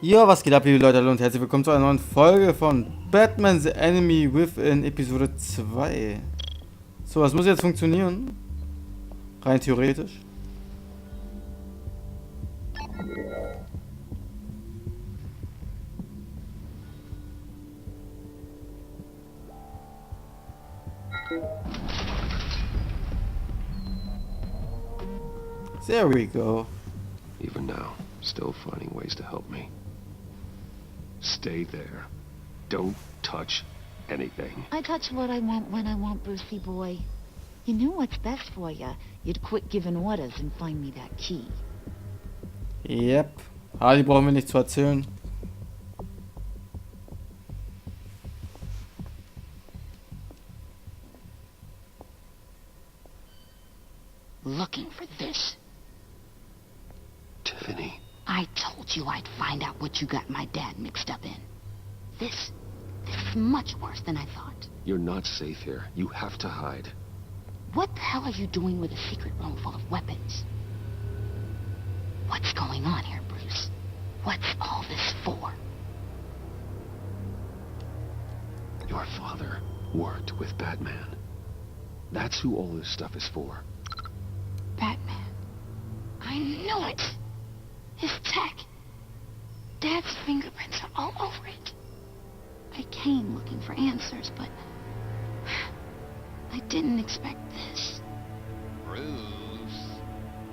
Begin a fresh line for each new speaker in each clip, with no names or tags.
Ja, was geht ab, liebe Leute, hallo und herzlich willkommen zu einer neuen Folge von Batman the Enemy Within Episode 2. So, das muss jetzt funktionieren. Rein theoretisch. There we go.
Even now, still finding ways to help me. Stay there. Don't touch anything.
I touch what I want when I want, Brucey boy. You know what's best for you. You'd quit giving orders and find me that key.
Yep. Harley brauchen wir nicht zu erzählen.
Looking for this.
Tiffany.
I told you I'd find out what you got my dad mixed up in. This is much worse than I thought.
You're not safe here. You have to hide.
What the hell are you doing with a secret room full of weapons? What's going on here, Bruce? What's all this for?
Your father worked with Batman. That's who all this stuff is for.
Batman. I knew it! His tech. Dad's fingerprints are all over it. I came looking for answers, but I didn't expect this.
Bruce.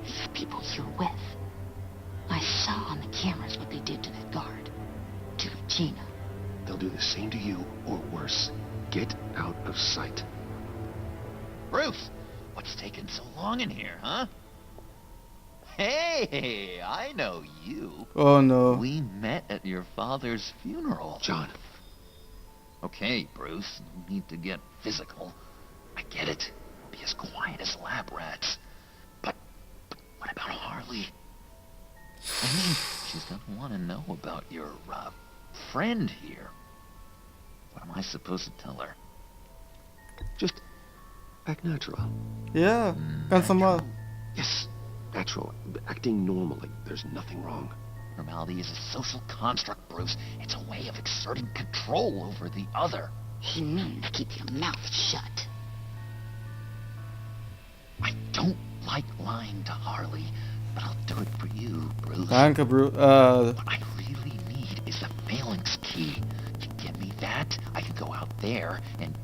These people you're with. I saw on the cameras what they did to that guard. To Gina.
They'll do the same to you, or worse. Get out of sight.
Bruce, what's taking so long in here, huh? Hey, I know you.
Oh no.
We met at your father's funeral.
John.
Okay, Bruce, no need to get physical. I get it. Be as quiet as lab rats. But what about Harley? I mean, she's gonna want to know about your, friend here. What am I supposed to tell her?
Just act natural.
Ja, ganz normal.
Yes, natural. Acting normally. There's nothing wrong.
Normality is a social construct, Bruce. It's a way of exerting control over the other.
He means keep your mouth shut.
I don't like lying to Harley, but I'll do it for you, Bruce.
Danke, Bruce.
What I really need is the phalanx key. You give me that, I can go out there and,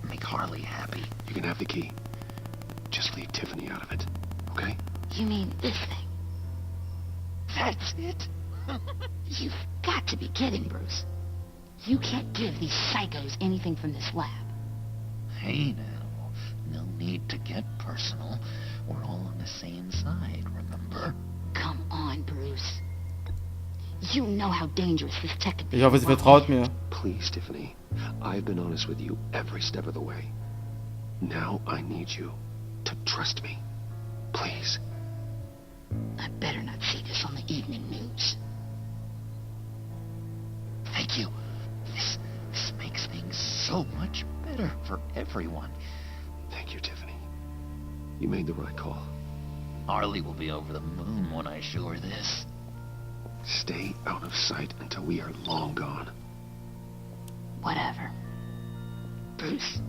make Harley happy.
You can have the key. Just leave Tiffany out of it, okay?
You mean this thing?
That's it?
You've got to be kidding, Bruce. You can't give these psychos anything from this lab.
Hey now, no need to get personal. We're all on the same side, remember?
Come on, Bruce. You know how dangerous this tech can be.
Ich hoffe, sie vertraut mir.
Please, Tiffany. I've been honest with you every step of the way. Now I need you to trust me. Please.
I better not see this on the evening news.
Thank you. This makes things so much better for everyone.
Thank you, Tiffany. You made the right call.
Harley will be over the moon when I show her this.
Stay out of sight until we are long gone.
Whatever. Bruce.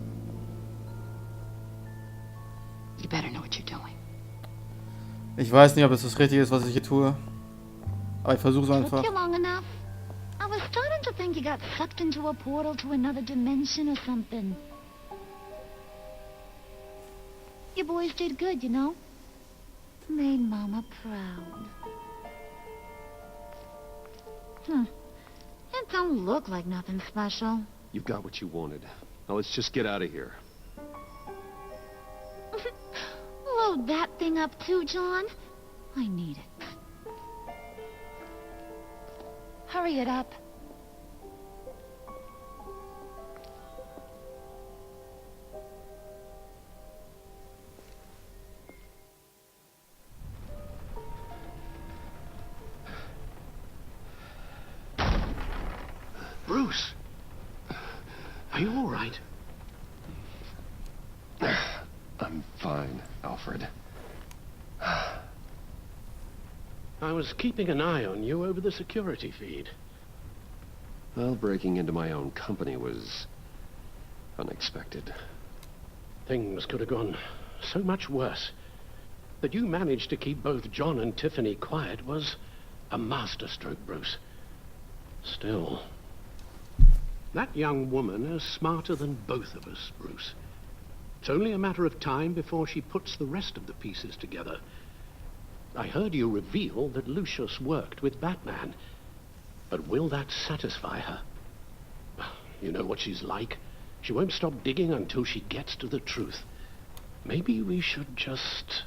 You better know what you're doing.
Ich weiß nicht, ob es das Richtige ist, was ich hier tue. Aber ich versuche es
Took
einfach.
you long enough? I was starting to think you got sucked into a portal to another dimension or something. You boys did good, you know? Made Mama proud. It don't look like nothing special.
You've got what you wanted. Now let's just get out of here.
Load that thing up too, John. I need it. Hurry it up.
Bruce! Are you all right? I'm fine, Alfred.
I was keeping an eye on you over the security feed.
Well, breaking into my own company was unexpected.
Things could have gone so much worse. That you managed to keep both John and Tiffany quiet was a masterstroke, Bruce. Still, that young woman is smarter than both of us, Bruce. It's only a matter of time before she puts the rest of the pieces together. I heard you reveal that Lucius worked with Batman. But will that satisfy her? You know what she's like. She won't stop digging until she gets to the truth. Maybe we should just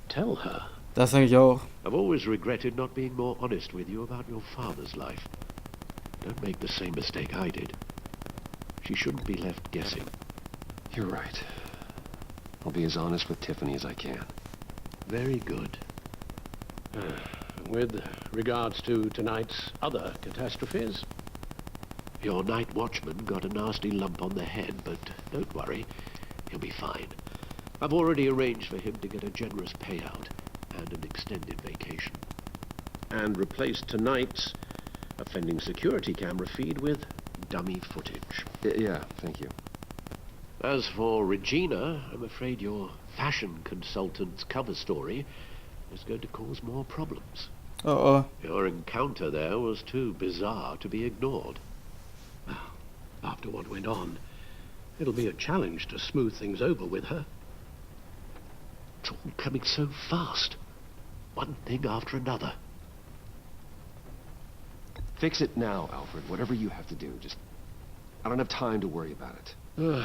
tell her.
Das denke ich auch.
I've always regretted not being more honest with you about your father's life. Don't make the same mistake I did. She shouldn't be left guessing.
You're right. I'll be as honest with Tiffany as I can.
Very good.
With regards to tonight's other catastrophes?
Your night watchman got a nasty lump on the head, but don't worry. He'll be fine. I've already arranged for him to get a generous payout and an extended vacation.
And replaced tonight's offending security camera feed with dummy footage.
Yeah, thank you.
As for Regina, I'm afraid your fashion consultant's cover story is going to cause more problems.
Oh.
Your encounter there was too bizarre to be ignored.
After what went on, it'll be a challenge to smooth things over with her.
It's all coming so fast. One thing after another.
Fix it now, Alfred. Whatever you have to do. Just... I don't have time to worry about it.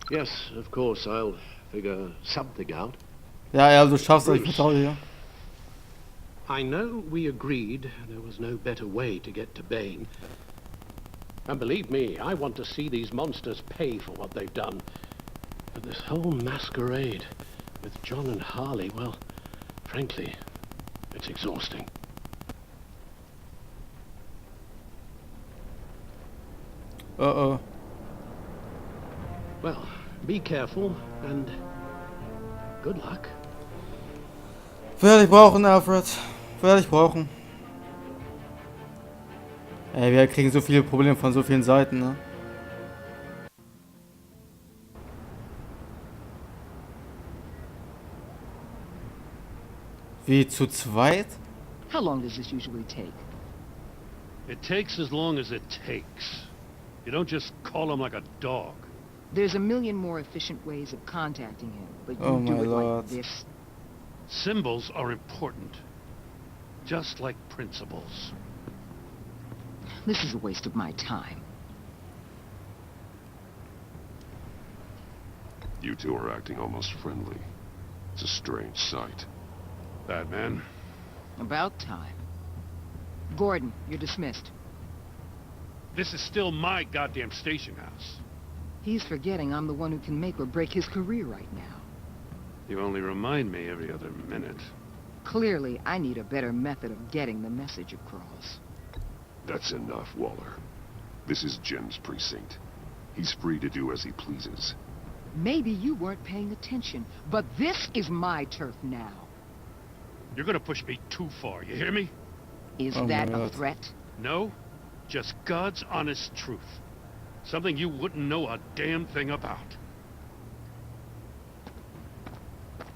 Yes, of course, I'll figure something out.
Ja, du schaffst es, ich vertraue dir.
I know we agreed there was no better way to get to Bane. And believe me, I want to see these monsters pay for what they've done. But this whole masquerade with John and Harley, well, frankly, it's exhausting.
Oh.
Well, be careful and good luck.
Werde ich brauchen, Alfred. Werde ich brauchen. Ey, wir kriegen so viele Probleme von so vielen Seiten, ne? Wie, zu zweit?
How long does this usually take?
It takes as long as it takes. You don't just call him like a dog.
There's a million more efficient ways of contacting him, but you
Oh
do
my
it
Lord.
like this.
Symbols are important. Just like principles.
This is a waste of my time.
You two are acting almost friendly. It's a strange sight.
Batman.
About time. Gordon, you're dismissed.
This is still my goddamn station house.
He's forgetting I'm the one who can make or break his career right now.
You only remind me every other minute.
Clearly, I need a better method of getting the message across.
That's enough, Waller. This is Jim's precinct. He's free to do as he pleases.
Maybe you weren't paying attention, but this is my turf now.
You're gonna push me too far, you hear me?
Is
Oh
that
my
a
God.
threat?
No, just God's honest truth. Something you wouldn't know a damn thing about.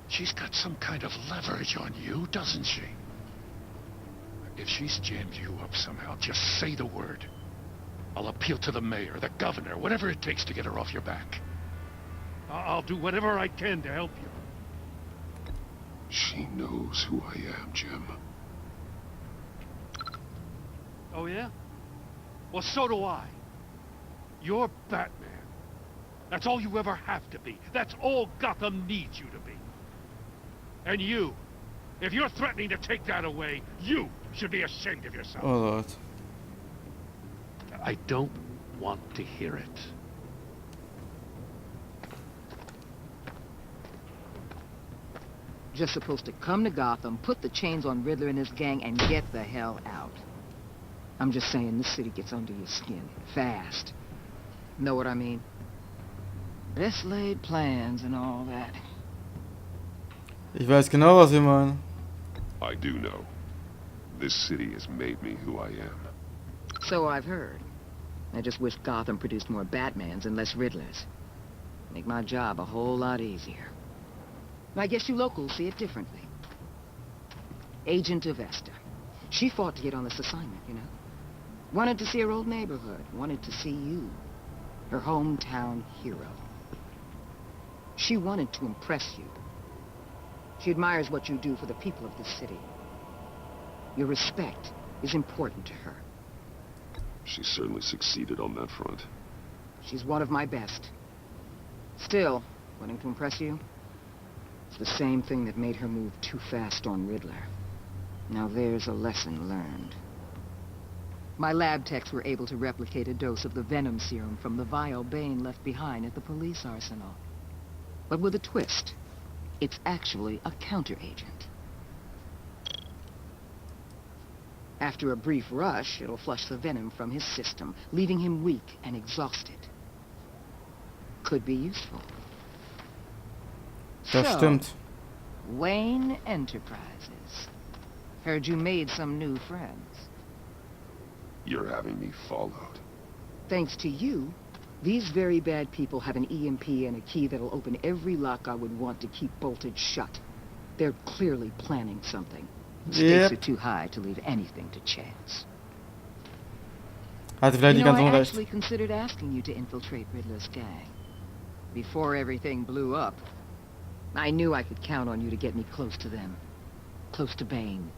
She's got some kind of leverage on you, doesn't she? If she's jammed you up somehow, just say the word. I'll appeal to the mayor, the governor, whatever it takes to get her off your back. I'll do whatever I can to help you.
She knows who I am, Jim.
Oh, yeah? Well, so do I. You're Batman. That's all you ever have to be. That's all Gotham needs you to be. And you, if you're threatening to take that away, you should be ashamed of yourself.
Oh Lord.
I don't want to hear it.
Just supposed to come to Gotham, put the chains on Riddler and his gang, and get the hell out. I'm just saying, this city gets under your skin. Fast. Know what I mean? Best laid plans and all that.
Ich weiß genau, was ihr meint.
I do know. This city has made me who I am.
So I've heard. I just wish Gotham produced more Batmans and less Riddlers. Make my job a whole lot easier. I guess you locals see it differently. Agent Avesta. She fought to get on this assignment, you know. Wanted to see her old neighborhood. Wanted to see you. Her hometown hero. She wanted to impress you. She admires what you do for the people of this city. Your respect is important to her.
She certainly succeeded on that front.
She's one of my best. Still, wanting to impress you? It's the same thing that made her move too fast on Riddler. Now there's a lesson learned. My lab techs were able to replicate a dose of the venom serum from the vial Bane left behind at the police arsenal. But with a twist. It's actually a counter-agent. After a brief rush, it'll flush the venom from his system, leaving him weak and exhausted. Could be useful.
Das stimmt.
Wayne Enterprises. Heard you made some new friends.
You're having me followed.
Thanks to you, these very bad people have an EMP and a key that'll open every lock I would want to keep bolted shut. They're clearly planning something. The stakes are too high to leave anything to chance.
Hatte vielleicht nicht ganz
I
unrecht.
actually considered asking you to infiltrate Riddler's gang. Before everything blew up, I knew I could count on you to get me close to them. Close to Bane.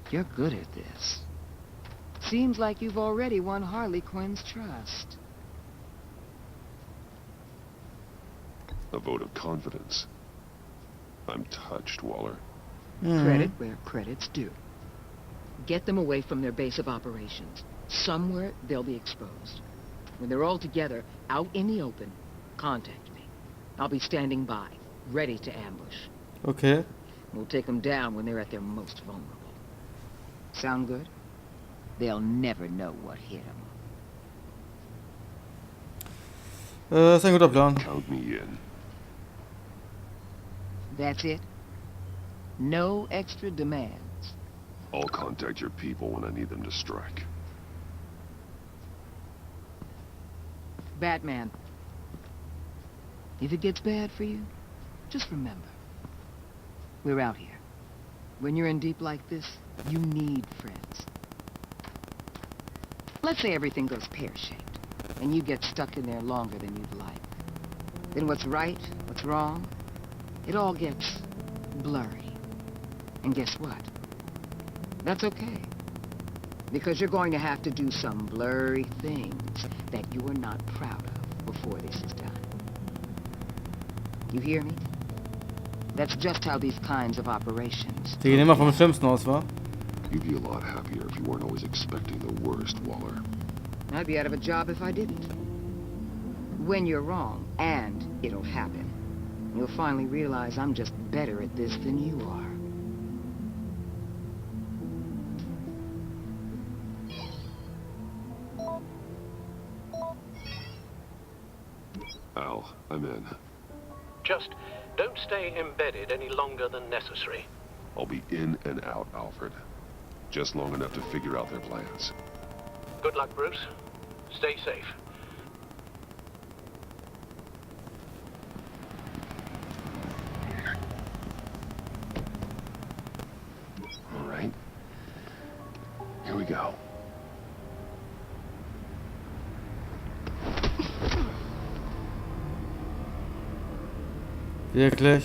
You're good at this. Seems like you've already won Harley Quinn's trust.
A vote of confidence. I'm touched, Waller.
Credit where credit's due. Get them away from their base of operations. Somewhere they'll be exposed. When they're all together, out in the open, contact me. I'll be standing by, ready to ambush.
Okay.
We'll take them down when they're at their most vulnerable. Sound good? They'll never know what hit them.
Ist ein guter Plan.
Count me in.
That's it? No extra demands.
I'll contact your people when I need them to strike.
Batman. If it gets bad for you, just remember. We're out here. When you're in deep like this, you need friends. Let's say everything goes pear-shaped, and you get stuck in there longer than you'd like. Then what's right, what's wrong, it all gets blurry. And guess what? That's okay. Because you're going to have to do some blurry things that you are not proud of before this is done. You hear me? That's just how these kinds of operations...
Die gehen immer vom Schlimmsten aus, wa?
You'd be a lot happier if you weren't always expecting the worst, Waller.
I'd be out of a job if I didn't. When you're wrong, and it'll happen, you'll finally realize I'm just better at this than you are.
Al, I'm in.
Just don't stay embedded any longer than necessary.
I'll be in and out, Alfred. Just long enough to figure out their plans.
Good luck, Bruce. Stay safe.
All right. Here we go.
Wirklich?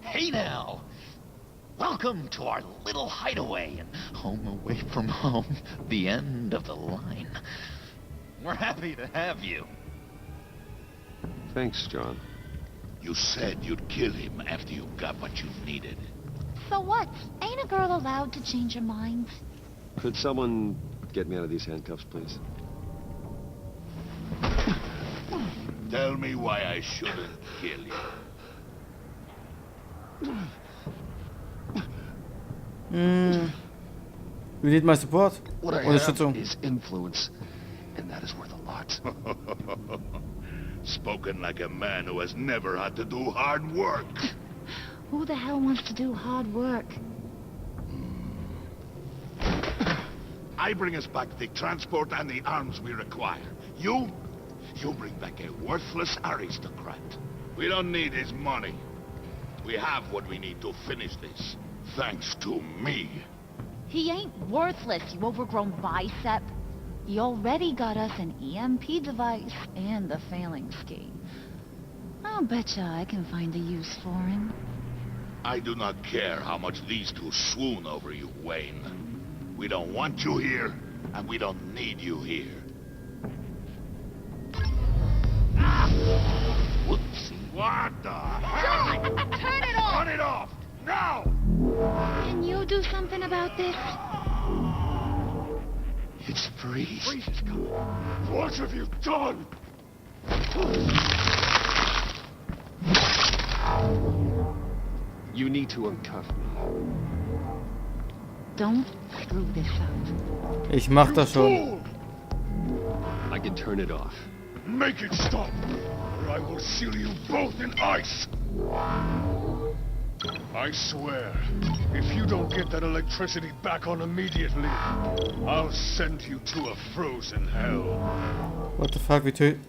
Hey now! Welcome to our little hideaway and home away from home, the end of the line. We're happy to have you.
Thanks, John.
You said you'd kill him after you got what you needed.
So what? Ain't a girl allowed to change her mind?
Could someone get me out of these handcuffs, please?
Tell me why I shouldn't kill you.
We need my support.
What I have
Unterstützung.
is influence, and that is worth a lot.
Spoken like a man who has never had to do hard work.
Who the hell wants to do hard work?
I bring us back the transport and the arms we require. You bring back a worthless aristocrat. We don't need his money. We have what we need to finish this. Thanks to me.
He ain't worthless, you overgrown bicep. He already got us an EMP device and the failing scheme. I'll betcha I can find a use for him.
I do not care how much these two swoon over you, Wayne. We don't want you here, and we don't need you here. Whoopsie. What the hell?
John, turn it off!
Turn it off! Now!
Can you do something about this?
It's Freeze.
Freeze is coming. What have you done?
You need to uncuff me.
Don't screw this up.
Ich mach das schon.
I can turn it off.
Make it stop, or I will seal you both in ice. I swear, if you don't get that electricity back on immediately, I'll send you to a frozen hell.
What the fuck, wie töten?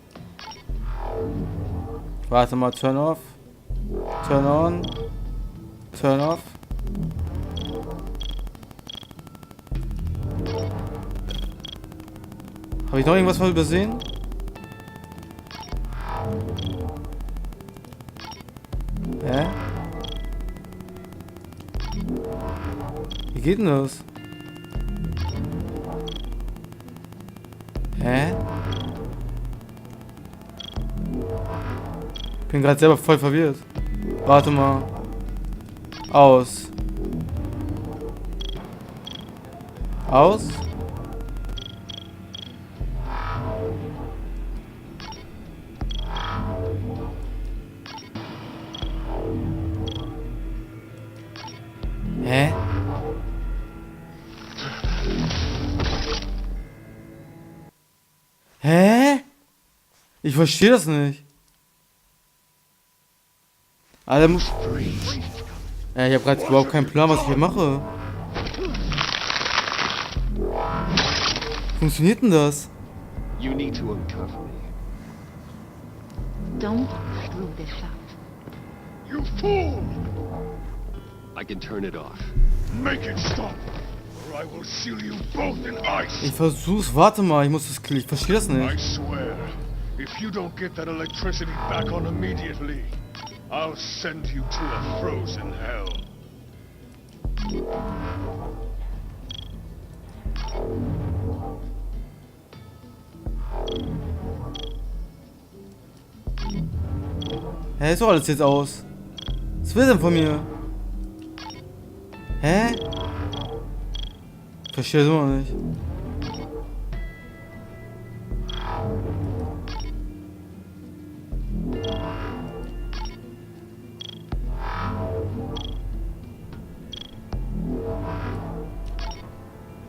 Warte mal, turn off. Turn on. Turn off. Habe ich noch irgendwas mal übersehen? Hä? Wie geht denn das? Hä? Ich bin gerade selber voll verwirrt. Warte mal. Aus. Aus? Hä? Hä? Ich verstehe das nicht. Alter, ich habe gerade überhaupt keinen Plan, was ich hier mache. Funktioniert denn das?
You need to uncuff me.
Don't screw this up.
You fool!
I can turn it off.
Make it stop, or I will seal you both in ice.
Ich versuch's, warte mal, ich muss das ich verstehe das
I
nicht.
swear, if you don't get that electricity back on immediately, I'll send you to a frozen hell.
Hä, ist doch alles jetzt aus. Was will denn von mir? Hä? Ich verstehe das immer noch nicht.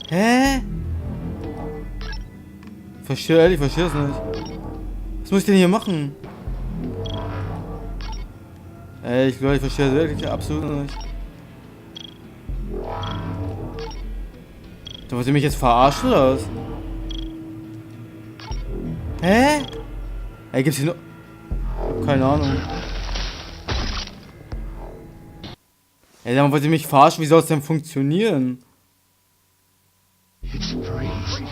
Hä? Ich verstehe das nicht. Was muss ich denn hier machen? Ey, ich glaube, ich verstehe das wirklich absolut nicht. Da wollt ihr mich jetzt verarschen oder was? Hä? Ey, gibt's hier noch... Ich hab keine Ahnung. Ey, dann wollt ihr mich verarschen? Wie soll es denn funktionieren?
It's Freeze.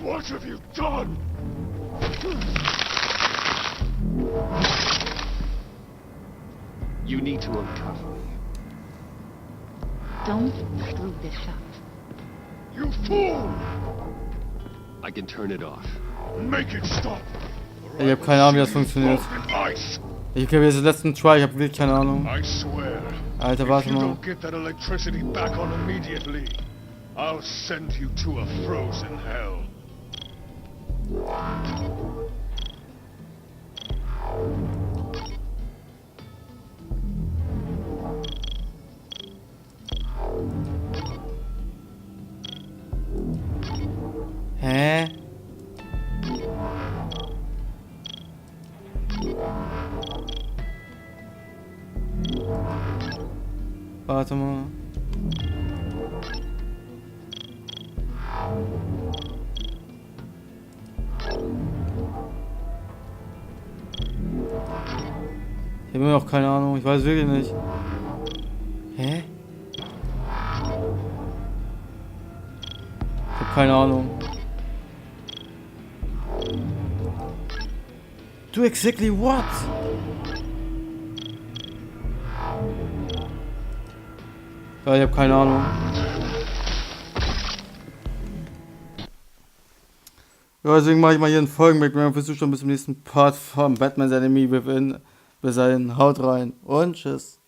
What have you done?
You need to uncuff me.
Don't screw this up.
You fool!
I can turn it off.
Make it stop.
Ich hab keine Ahnung, wie das funktioniert. Ich glaube, jetzt ist der letzten Try, ich hab wirklich keine Ahnung.
I swear.
Alter, warte
If you
mal.
don't get that electricity back on immediately, I'll send you to a frozen hell.
Warte mal. Ich habe immer noch keine Ahnung, ich weiß wirklich nicht. Hä? Ich habe keine Ahnung. Do exactly what? Ja, ich habe keine Ahnung. Ja, deswegen mache ich mal hier einen Folgen-Background. Versuche schon bis zum nächsten Part von Batman's Enemy Within. Bis dahin, haut rein und tschüss.